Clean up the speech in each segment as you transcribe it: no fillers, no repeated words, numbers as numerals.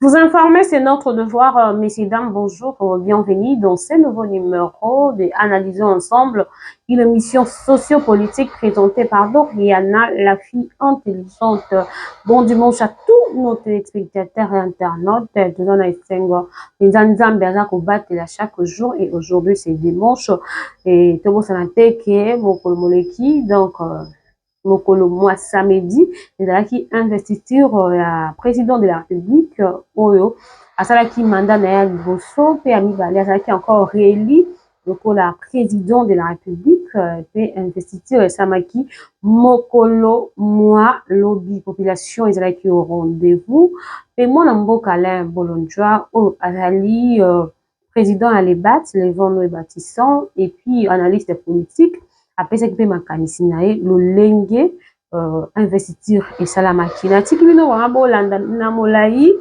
Vous informer, c'est notre devoir, messieurs, dames, bonjour, bienvenue dans ce nouveau numéro de Analysons ensemble, une émission sociopolitique présentée par Doriana, la fille intelligente. Bon dimanche à tous nos téléspectateurs et internautes. Chaque jour et aujourd'hui c'est dimanche et tout le monde s'en a donc mokolo mwa samedi ezalaki investiture ya président de la République oyo asalaki mandat na ya liboso mpe ya mibale azalaki encore réélu lokola président de la République mpe investiture esamaki mokolo mwa lobi population ezalaki au rendez-vous mpe mwana mboka Alain Bolondjoa oyo azali président ya lebat Levono Bâtissant et puis analyste politique apesaki mpe makanisi na ye lolenge investiture esalamaki natiki bino wana bolanda na molai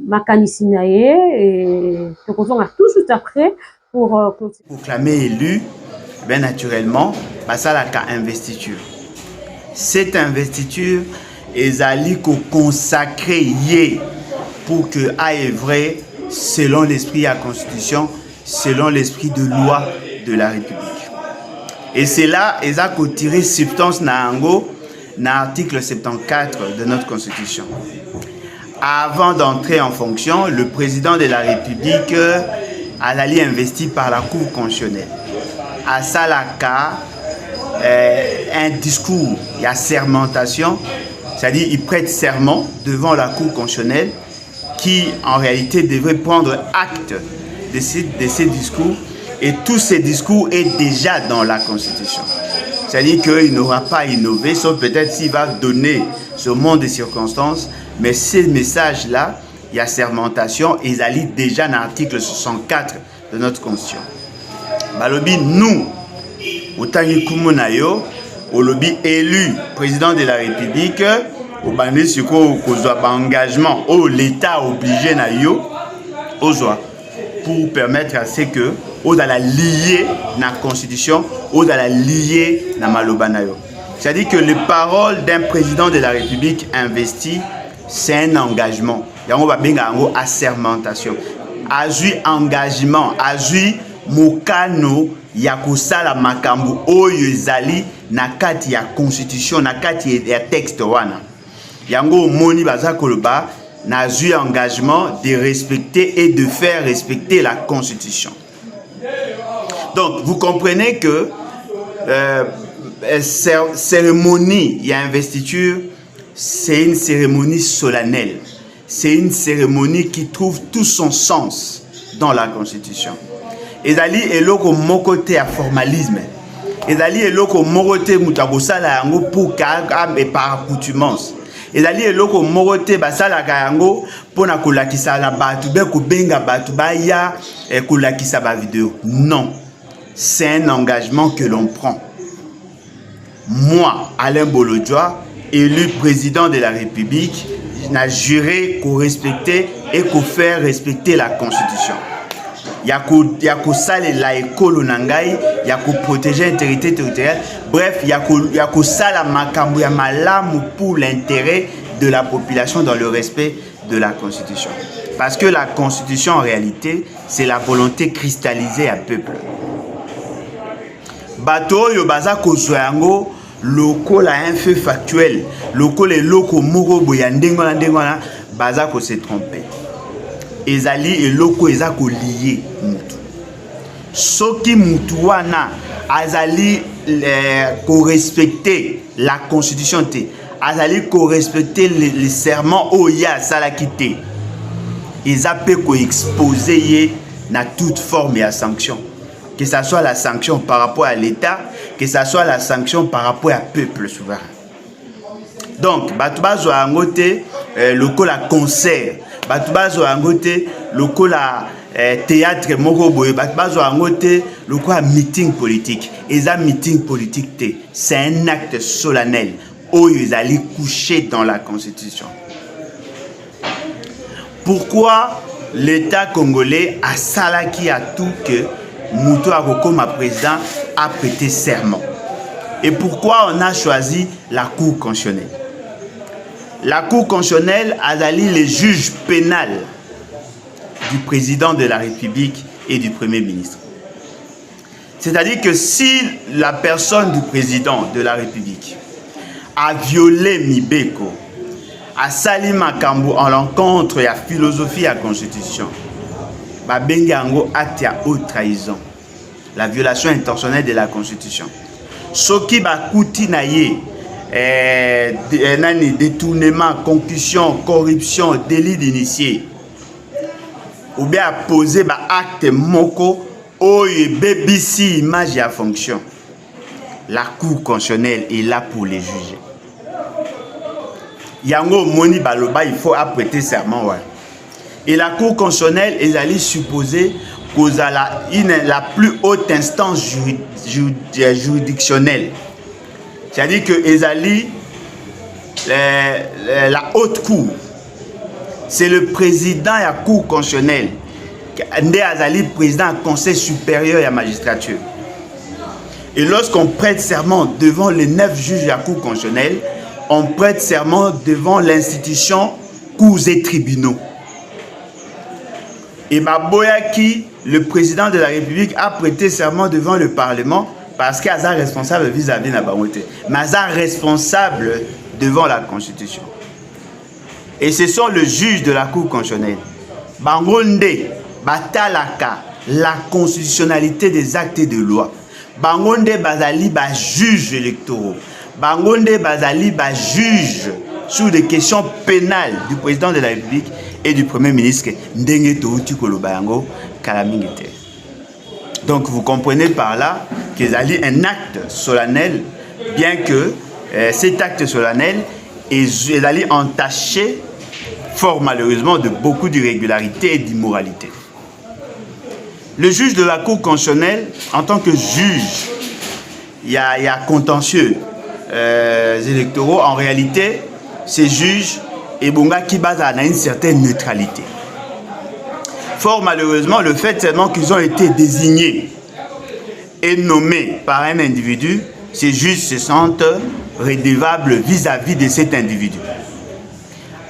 makanisi na ye et tokozonga tout juste après pour proclamer élu, bien naturellement, basalaka investiture. Cette investiture ezali ko consacré yé pour que aille vrai selon l'esprit de la Constitution, selon l'esprit de loi de la République. Et c'est là, ils ont tiré substance dans l'article 74 de notre Constitution. Avant d'entrer en fonction, le président de la République a allé investi par la Cour constitutionnelle. À Salaka, un discours, il y a sermentation, c'est-à-dire il prête serment devant la Cour constitutionnelle qui en réalité devrait prendre acte de ces discours. Et tous ces discours est déjà dans la Constitution. C'est-à-dire qu'il n'aura pas innové, sauf peut-être s'il va donner ce monde de circonstances. Mais ces messages-là, il y a sermentation, ils allient déjà dans l'article 64 de notre Constitution. Balobi, nous, autant que au lobby élu président de la République, au bandit sur quoi engagement, l'État obligé na yo, pour permettre à ce que ou dans la lier na constitution ou dans la lier na malobanayo. C'est-à-dire que les paroles d'un président de la République investi, c'est un engagement. Yango ba benga yango assermentation. Azui engagement, azui mokano ya kosala makambo oyo ezali na kati ya constitution, na kati ya texte wana. Yango moni baza koloba n'azui engagement de respecter et de faire respecter la Constitution. Donc, vous comprenez que cérémonie, il y a investiture, c'est une cérémonie solennelle. C'est une cérémonie qui trouve tout son sens dans la Constitution. Ezali eloko mokote à formalisme. Ezali eloko mokote mutabosala yango pour et par accoutumance. Ezali eloko mokote basala yango pona kolakisa na batu be ko benga batu ba ya kolakisa ba vidéo. Non. C'est un engagement que l'on prend. Moi, Alain Bolondjoa, élu président de la République, n'a juré qu'on respecter et qu'on faire respecter la Constitution. Il y a qu'on sale la école nangai, il y a qu'on protéger l'intégrité territoriale. Bref, il y a qu'on sale makambu ya malamu pour l'intérêt de la population dans le respect de la Constitution. Parce que la Constitution, en réalité, c'est la volonté cristallisée à peuple. Bato yo baza kozwa yango lokola un fait factuel, lokola eloko moko boya ndengo na baza ko se tromper. Ezali eloko eza ko lier mutu. Soki mutu wana azali ko respecter la Constitution te, azali ko respecter les serments oya salakite. Eza pe ko exposer ye na toute forme ya sanction. Que ce soit la sanction par rapport à l'État, que ce soit la sanction par rapport à peuple souverain. Donc, batubazo angote lokola concert, batubazo angote lokola théâtre moroboye, batubazo angote lokola meeting politique. Et ça meeting politique c'est un acte solennel où ils allaient coucher dans la Constitution. Pourquoi l'État congolais a salaki à tout que Mouto Akokoma président a prêté serment? Et pourquoi on a choisi la Cour constitutionnelle? la Cour constitutionnelle a ali les juges pénals du président de la République et du Premier ministre. C'est-à-dire que si la personne du président de la République a violé Mibeko, a sali makambo en l'encontre de la philosophie de la Constitution, ba bengi yango acte ya haute trahison, la violation intentionnelle de la Constitution. Soki ba kuti na ye détournement, concussion, corruption, délit d'initié, ou bien à poser ba acte moko oye BBC image et fonction. La Cour constitutionnelle est là pour les juger. Yango moni baloba, il faut apprêter serment. Ouais. Et la Cour constitutionnelle est allée supposer qu'aux la plus haute instance juridictionnelle. C'est-à-dire que Ezali, la haute cour, c'est le président de la Cour constitutionnelle. Ndé Azali, président du Conseil supérieur de la magistrature. Et lorsqu'on prête serment devant les 9 juges de la Cour constitutionnelle, on prête serment devant l'institution cours et tribunaux. Et Maboyaki, le président de la République, a prêté serment devant le Parlement parce qu'il est responsable vis-à-vis de la Bamote. Mais il est responsable devant la Constitution. Et ce sont les juges de la Cour constitutionnelle. Bangonde, Batalaka, la constitutionnalité des actes de loi. Bangonde Bazali, juge électoraux. Bangonde Bazali, juge sur des questions pénales du président de la République et du Premier ministre. Donc vous comprenez par là qu'il y a un acte solennel, bien que cet acte solennel est allé entaché fort malheureusement de beaucoup d'irrégularités et d'immoralité. Le juge de la Cour constitutionnelle, en tant que juge, il y a contentieux électoraux. En réalité, ces juges et Bonga qui basent à une certaine neutralité. Fort malheureusement, le fait seulement qu'ils ont été désignés et nommés par un individu, ces juges se sentent redevables vis-à-vis de cet individu.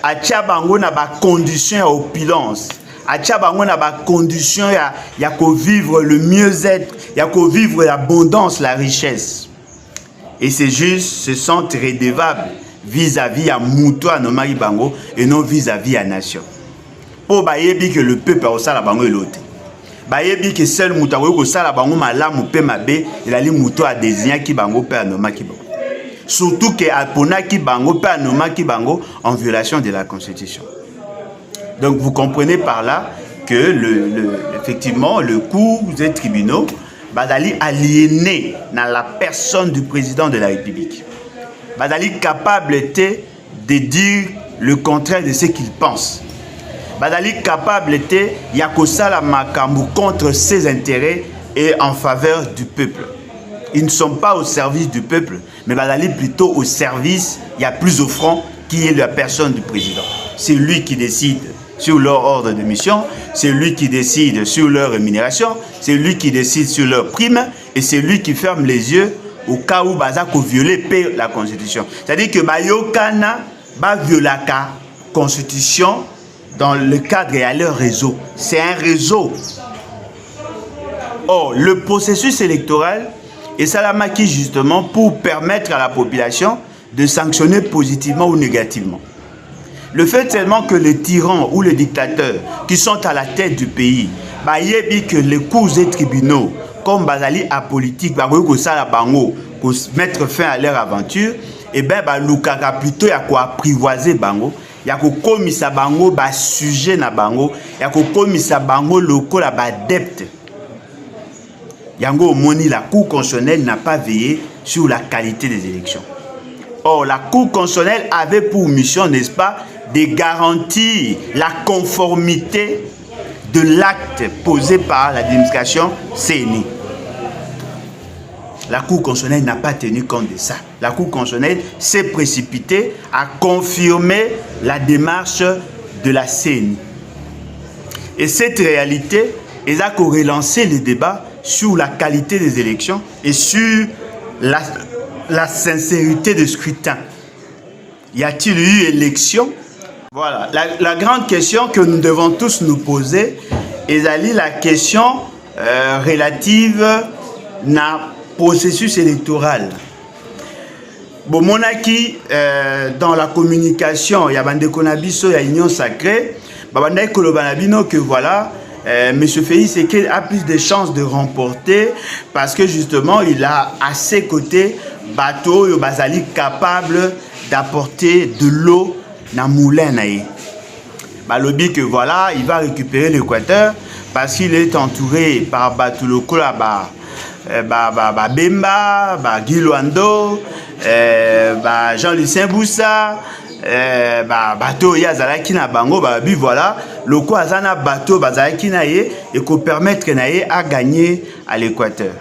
Atia bango na ba condition à opulence, atia bango na ba condition ya ko vivre le mieux-être, ya ko vivre l'abondance, la richesse. Et ces juges se sentent redevables vis-à-vis à Mouto à Nomari Bango et non vis-à-vis à nation. Pour bayebi que le peuple a osala bango elote. Bayebi que seul Mouto a osala bango malamu pe mabe, il a li Mouto a désigné qui bango pe anomaki bango. Surtout que Alpona qui bango pe anomaki bango en violation de la Constitution. Donc vous comprenez par là que effectivement le cours des tribunaux Badali aliéné dans la personne du président de la République. Badali capable était de dire le contraire de ce qu'il pense. Badali capable était Yakosala Makambu contre ses intérêts et en faveur du peuple. Ils ne sont pas au service du peuple, mais Badali plutôt au service, il y a plus au front qui est la personne du président. C'est lui qui décide sur leur ordre de mission, c'est lui qui décide sur leur rémunération, c'est lui qui décide sur leur prime et c'est lui qui ferme les yeux au cas où Bazako violer la Constitution. C'est-à-dire que Bayokana va violer la Constitution dans le cadre et à leur réseau. C'est un réseau. Or, le processus électoral est salamaki justement pour permettre à la population de sanctionner positivement ou négativement. Le fait seulement que les tyrans ou les dictateurs qui sont à la tête du pays, bayebi que les cours et tribunaux, comme Bazali apolitique, pour mettre fin à leur aventure, et bien, Lukaka plutôt y a quoi apprivoiser bango, y a quoi komisa bango, ba sujet na bango, y a quoi komisa bango loko la ba depte. Yango moni la Cour constitutionnelle n'a pas veillé sur la qualité des élections. Or, la Cour constitutionnelle avait pour mission, n'est-ce pas, de garantir la conformité de l'acte posé par l'administration CENI. La Cour constitutionnelle n'a pas tenu compte de ça. La Cour constitutionnelle s'est précipitée à confirmer la démarche de la CENI. Et cette réalité, elle a relancé le débat sur la qualité des élections et sur la sincérité du scrutin. Y a-t-il eu élection? Voilà, la grande question que nous devons tous nous poser est la question relative na processus électoral. Bon, monaki dans la communication, il y a bande konabiso, il y a Union Sacrée, babandai kolobanabino que voilà, M. Félix Tshisekedi a plus de chances de remporter parce que justement il a à ses côtés bateau bazali capable d'apporter de l'eau dans moulin naïe. Balobi que voilà, il va récupérer l'Équateur parce qu'il est entouré par Batuloko là-bas. Bemba, Guy Luando, Jean-Lucien Boussa, bateau yazalaki na bango babi voilà loko azana bateau bazalaki na ye et qu'on permettre na ye à gagner à l'Équateur.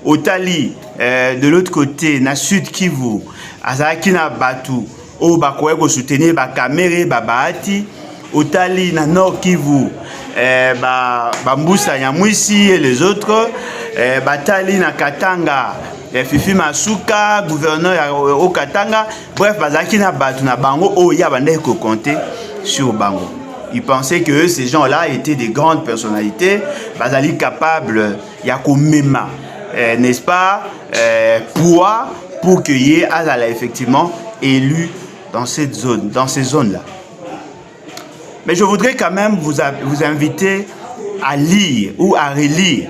Otali de l'autre côté na Sud Kivu azalaki na bateau o bakoye ko soutenir ba Kamere ba Bahati. Otali na Nord Kivu Bamboussa Nyamwisi et les autres Batali na Katanga Fifi Masuka gouverneur au Katanga. Bref bazaki na batu na bango o ya bande ko compter sur bango. Ils pensaient que ces gens-là étaient des grandes personnalités bazali capables ya ko mema n'est-ce pas pour que yé azala effectivement élu dans cette zone, dans ces zones-là. Mais je voudrais quand même vous inviter à lire ou à relire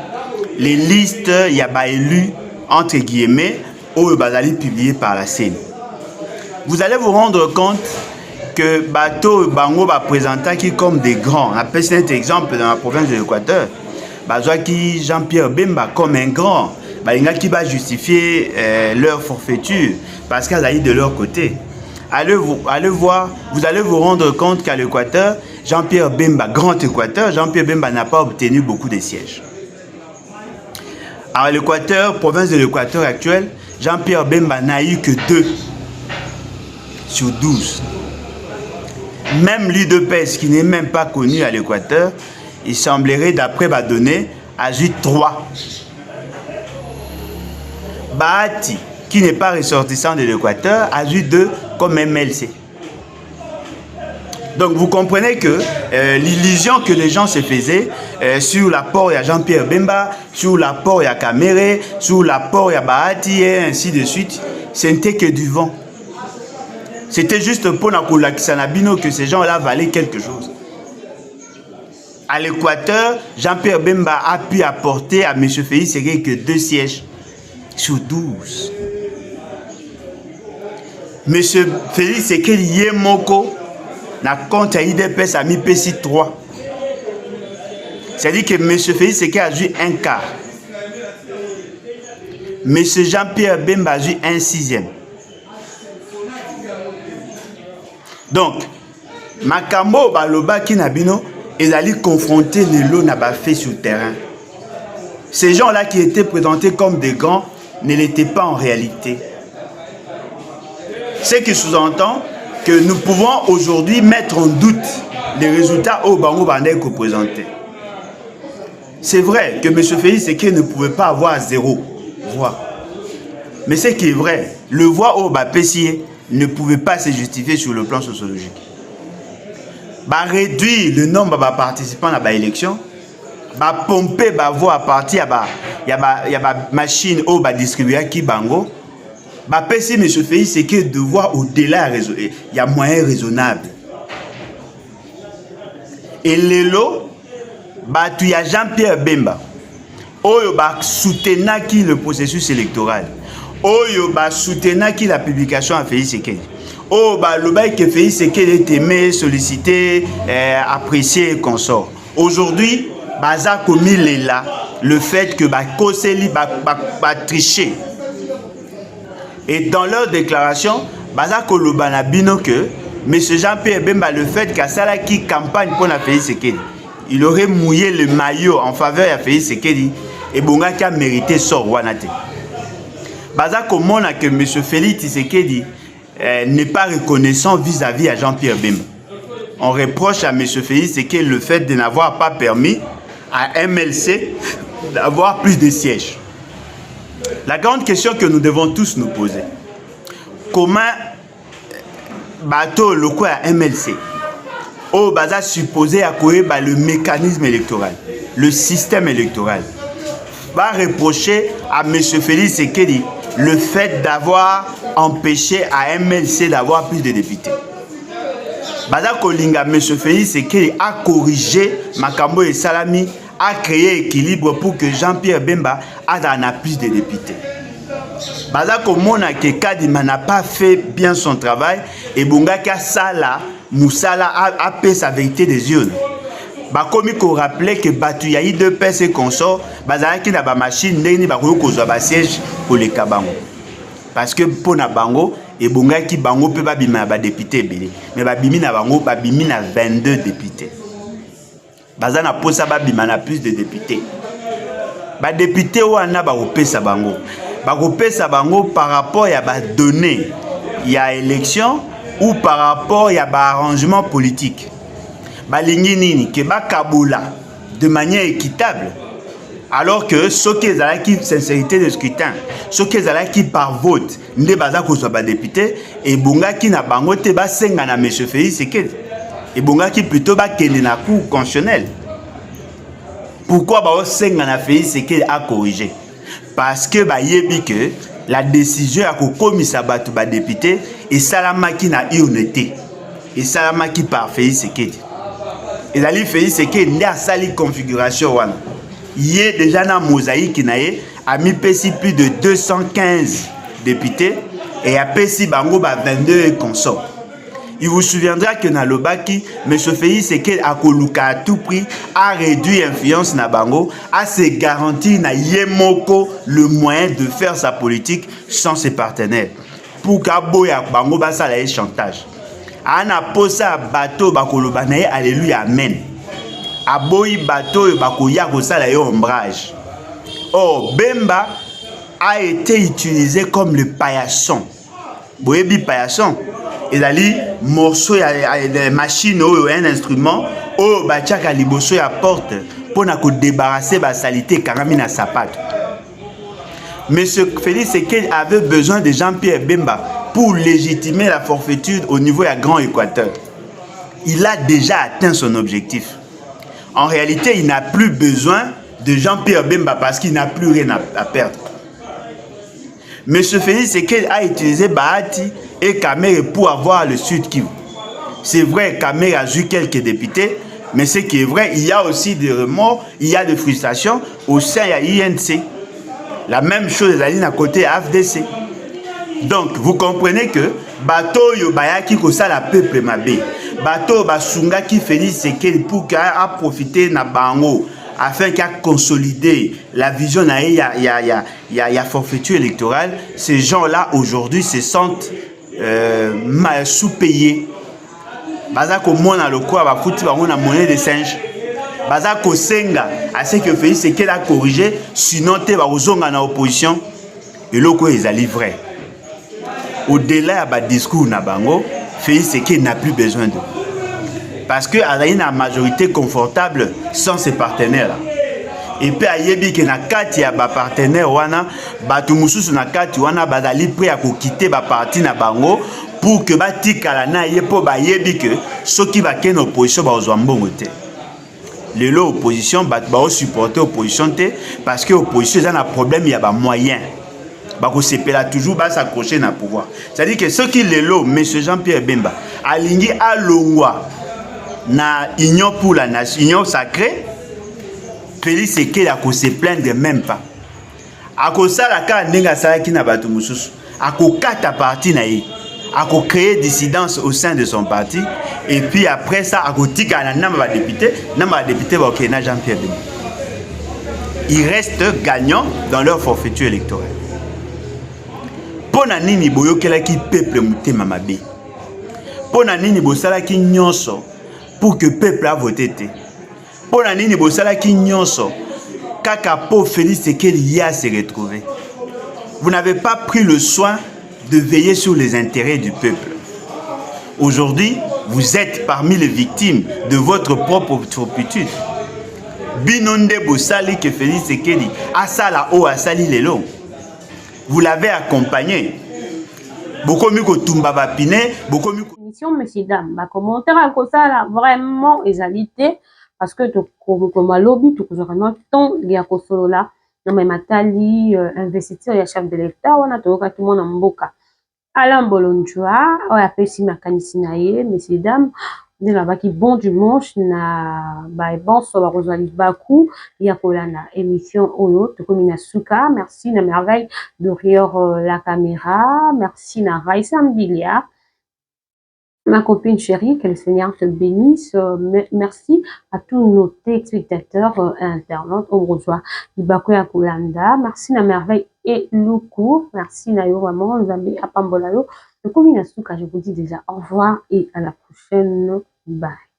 les listes yaba élus entre guillemets ou bazali publiées par la CENI. Vous allez vous rendre compte que bateau bango ba présentant qui comme des grands. On appelle cet exemple dans la province de l'Équateur. Bazwaki Jean-Pierre Bemba comme un grand. Il y a qui va justifier leur forfaiture parce qu'elle a eu de leur côté. Allez voir, vous allez vous rendre compte qu'à l'Équateur, Jean-Pierre Bemba, grand Équateur, Jean-Pierre Bemba n'a pas obtenu beaucoup de sièges. Alors l'Équateur, province de l'Équateur actuelle, Jean-Pierre Bemba n'a eu que 2 sur 12. Même l'UDPS, qui n'est même pas connu à l'Équateur, il semblerait, d'après ma donnée, a eu 3. Bahati, qui n'est pas ressortissant de l'Équateur, a eu 2 comme MLC. Donc vous comprenez que l'illusion que les gens se faisaient sur l'apport à Jean-Pierre Bemba, sur l'apport à Kamere, sur l'apport à Bahati et ainsi de suite, ce n'était que du vent. C'était juste pour Nakula Kisanabino que ces gens-là valaient quelque chose. À l'Équateur, Jean-Pierre Bemba a pu apporter à M. Félix Tshisekedi que 2 sièges sur 12. M. Félix Tshisekedi Yemoko na compte à IDPS a mis PC 3. C'est-à-dire que M. Félix Tshisekedi a joué un quart. M. Jean-Pierre Bemba a joué un 6e. Donc, Makambo Baloba Kinabino, ils allaient confronter les lots n'a pas fait sur le terrain. Ces gens-là qui étaient présentés comme des grands ne l'étaient pas en réalité. Ce qui sous-entend que nous pouvons aujourd'hui mettre en doute les résultats au Bango Bandé que présentés. C'est vrai que M. Félix Tshisekedi ne pouvait pas avoir 0 voix. Mais ce qui est vrai, le voix au Bapessier ne pouvait pas se justifier sur le plan sociologique. Réduire le nombre de participants à l'élection, pomper la voix à partir de la machine au distribuer qui bango. Si M. Félix Tshisekedi de voir au-delà, il y a moyen raisonnable. Et les lots, il y a Jean-Pierre Bemba, qui soutient le processus électoral, qui soutient la publication à Félix Tshisekedi. Que Félix Tshisekedi est aimé, sollicité, apprécié et consort. Aujourd'hui, Baza commis le fait que Koseli va tricher. Et dans leur déclaration, Baza Kolobana Bino que M. Jean-Pierre Bemba, le fait qu'à Salaki campagne pour la Félix Tshisekedi, il aurait mouillé le maillot en faveur de Félix Tshisekedi et Bonga qui a mérité sort Wanate. Baza Komona que M. Félix Tshisekedi n'est pas reconnaissant vis-à-vis à Jean-Pierre Bemba. On reproche à M. Félix Tshisekedi le fait de n'avoir pas permis à MLC d'avoir plus de sièges. La grande question que nous devons tous nous poser, comment bateau le quoi à MLC. Au baza supposé à quoi le mécanisme électoral, le système électoral. Va reprocher à M. Félix Sekedi le fait d'avoir empêché à MLC d'avoir plus de députés. Baza Kolinga, M. Félix Sekedi a corrigé Makambo et Salami, a créé équilibre pour que Jean-Pierre Bemba ait plus de députés. Baza Komona que Kadima n'a pas fait bien son travail et Bungaka Sala Moussala a fait sa vérité des yeux. Bakomi ko rappelait que Batu yayi deux PC consorts bazala ki na ba machine ndeni ba ko kozwa ba siège pour les kabango. Parce que pour na bango et Bungaki bango peut ba bima ba député belé. Mais ba bimi na bango ba bimi na 22 députés. Bazana posa ba bima na plus de députés. Ba député wana ba ko pesa bango. Ba ko pesa bango par rapport ya ba données ya élection ou par rapport ya ba arrangement politique. Balingi nini ke ba kaboula de manière équitable alors que ceux qui ont qui sincérité de scrutin, ceux qui ont qui par vote ne baza ko so ba député et bonga qui na bango te ba senga na monsieur Félix Sekedi et bonga qui plutôt ba kende na cour constitutionnelle. Pourquoi ba senga na Félix Sekedi a corrigé? Parce que ba yebi que la décision a ko komisa batu ba député et salama qui na honnêteté et salama qui par Félix Sekedi. Et d'aller faire ce qui est à sali configuration wana. Il y a déjà dans mosaïque qui a mis plus de 215 députés et a pesi bango ba 22 consorts. Il vous souviendra que dans le Baki, M. Félix Sekedi a koluka à tout prix a réduit l'influence na bango, a se garantir na yemoko le moyen de faire sa politique sans ses partenaires. Pour qu'aboya bango ba ça la chantage. Ana posa bateau bakoloba na ye alléluia amen. Aboyi bateau bakoya kosala yo ombrage. Oh, Bemba a été utilisé comme le paillasson. Boyebi paillasson. Il a dit morceau ya machine ou un instrument oh bachaka liboso ya porte pour na ko débarrasser ba salité karami na sapato. Monsieur Félix Sekedi avait besoin de Jean-Pierre Bemba pour légitimer la forfaiture au niveau du Grand Équateur. Il a déjà atteint son objectif. En réalité, il n'a plus besoin de Jean-Pierre Bemba parce qu'il n'a plus rien à perdre. Monsieur Félix Sekedi a utilisé Bahati et Kamere pour avoir le Sud Kivu. C'est vrai, Kamere a eu quelques députés, mais ce qui est vrai, il y a aussi des remords, il y a des frustrations au sein de l'INC. La même chose est à côté AFDC. Donc, vous comprenez que bateau yo bayaki ko sala peuple mabé. Bateau basunga qui Félix Sekedi pour qu'a profiter na bango afin qu'a consolider la vision na ya forfaiture électorale. Ces gens-là aujourd'hui se sentent sous-payés. Baza ko mona lokwa ba futi bango na monnaie de singe. Baza ko senga à ce que Félix Sekedi a corrigé sinon te ba ozonga na opposition et loko ezali vrai. Au-delà du discours na bango, Félix Sekedi n'a plus besoin d'eux. Parce que a une majorité confortable sans ses partenaires là. Et puis ayebi que na kati ya ba partenaire wana batu mususu na kati wana bazali prêt à quitter ba parti na bango pour que ba tikala na yepo ba yebi que ceux qui va ken opposition ba ozwa mbongo te. Lelo opposition ba supporter opposition te parce que opposition ça na problème il y a ba moyen. Bako sepela toujours ba s'accrocher na pouvoir. C'est-à-dire que ceux qui lelo monsieur Jean-Pierre Bemba alingi alongwa na union pour la nation, union sacrée, Félix Sekedi a se plaindre même pas. Ako sala ka ndinga sala ki na batu mususu. Ako kata parti na ye. Ako créer dissidence au sein de son parti et puis après ça ako tika na namba député ba okena Jean-Pierre Bemba. Ils restent gagnants dans leur forfaiture électorale. Pona nini boyokela ki peuple mutema mabe. Pona nini bosala ki nyonso pour que peuple a voté te. Pona nini bosala ki nyonso kaka po Félix Sekedi ya se retrouver. Vous n'avez pas pris le soin de veiller sur les intérêts du peuple. Aujourd'hui, vous êtes parmi les victimes de votre propre turpitude. Binonde bosali que Félix Sekedi asala o asali lelo. Vous l'avez accompagné. Bokomi ko tumba bapine, bokomi émission, messieurs, dames. Bah, commentaire à cause ça, vraiment, égalité. Parce que, comme à lobby, tout vraiment, tant, il y a solo là. Non, mais matali, investisseur, il y a chef de l'État, on a tout le monde en mboka. Alain Bolonjoa, on a fait si makanisi na ye, messieurs, dames. Nde baki bon dimanche na ba bon so ba Rosalie Bakou ya kolana émission oyo tokomi na suka. Merci na merveille de rire la caméra, merci na Raissa Mbilia, ma copine chérie, que le Seigneur te bénisse. Merci à tous nos téléspectateurs internautes au revoir Bakou ya kolanda. Merci na merveille et Loukou, merci na yo vraiment Nzambe apambola yo tokomi na suka. Je vous dis déjà au revoir et à la prochaine. Bye.